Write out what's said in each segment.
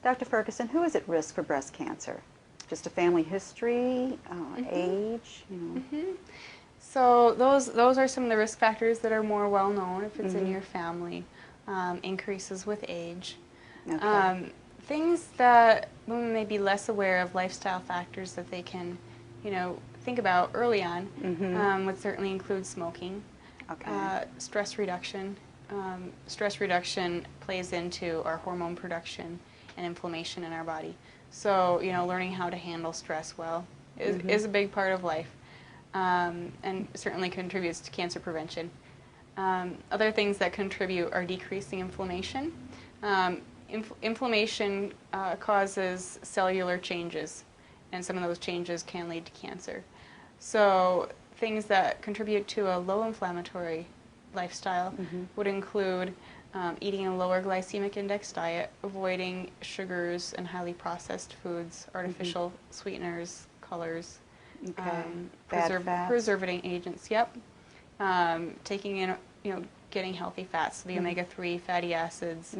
Dr. Ferguson, who is at risk for breast cancer? Just a family history, age, you know? So those are some of the risk factors that are more well known if it's in your family. Increases with age. Okay. Things that women may be less aware of, lifestyle factors that they can, you know, think about early on, would certainly include smoking, stress reduction. Stress reduction plays into our hormone production and inflammation in our body. So, you know, learning how to handle stress well is a big part of life, and certainly contributes to cancer prevention. Other things that contribute are decreasing inflammation. Inflammation causes cellular changes, and some of those changes can lead to cancer. So things that contribute to a low inflammatory lifestyle would include eating a lower glycemic index diet, avoiding sugars and highly processed foods, artificial sweeteners, colors, preservative agents. Taking in, you know, getting healthy fats, the omega-3 fatty acids,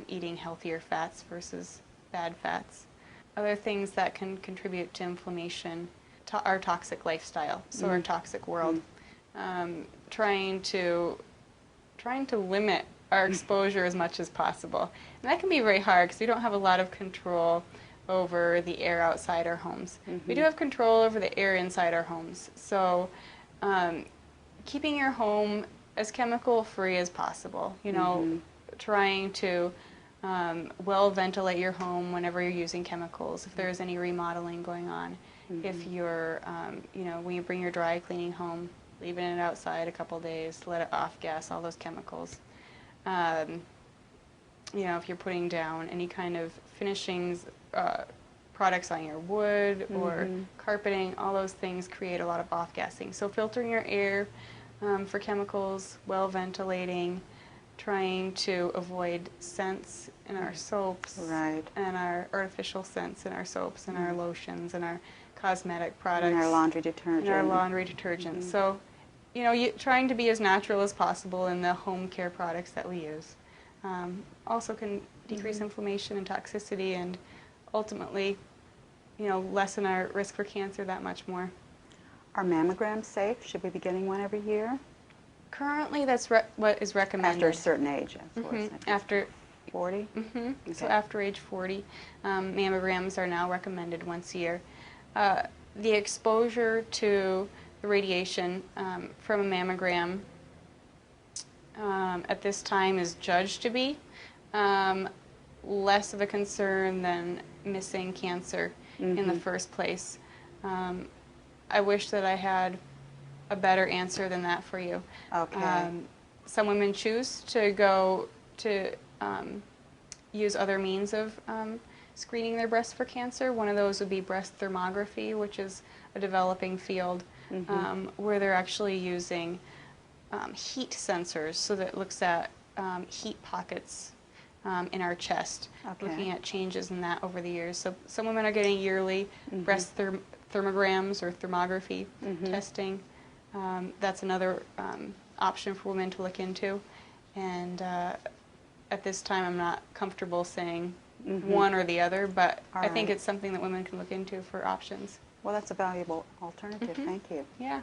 eating healthier fats versus bad fats. Other things that can contribute to inflammation, our toxic lifestyle, so our toxic world. Trying to limit our exposure as much as possible. And that can be very hard because we don't have a lot of control over the air outside our homes. We do have control over the air inside our homes. So keeping your home as chemical free as possible, you know, trying to well ventilate your home whenever you're using chemicals, if there's any remodeling going on, if you're, you know, when you bring your dry cleaning home, leaving it outside a couple days, let it off gas all those chemicals. You know, if you're putting down any kind of finishings, products on your wood or carpeting, all those things create a lot of off-gassing. So filtering your air for chemicals, well ventilating, trying to avoid scents in our soaps, and our artificial scents in our soaps and our lotions and our cosmetic products. And our laundry detergent. So, you know, trying to be as natural as possible in the home care products that we use. Also can decrease inflammation and toxicity, and ultimately, you know, lessen our risk for cancer that much more. Are mammograms safe? Should we be getting one every year? Currently, that's what is recommended. After a certain age, of course. After 40? Okay. So after age 40, mammograms are now recommended once a year. The exposure to the radiation from a mammogram at this time is judged to be less of a concern than missing cancer in the first place. I wish that I had a better answer than that for you. Okay. Some women choose to go to use other means of screening their breasts for cancer. One of those would be breast thermography, which is a developing field where they're actually using heat sensors, so that it looks at heat pockets in our chest, looking at changes in that over the years. So some women are getting yearly breast thermograms or thermography testing. That's another option for women to look into. And at this time, I'm not comfortable saying one or the other, but I think it's something that women can look into for options. Well, that's a valuable alternative. Thank you. Yeah.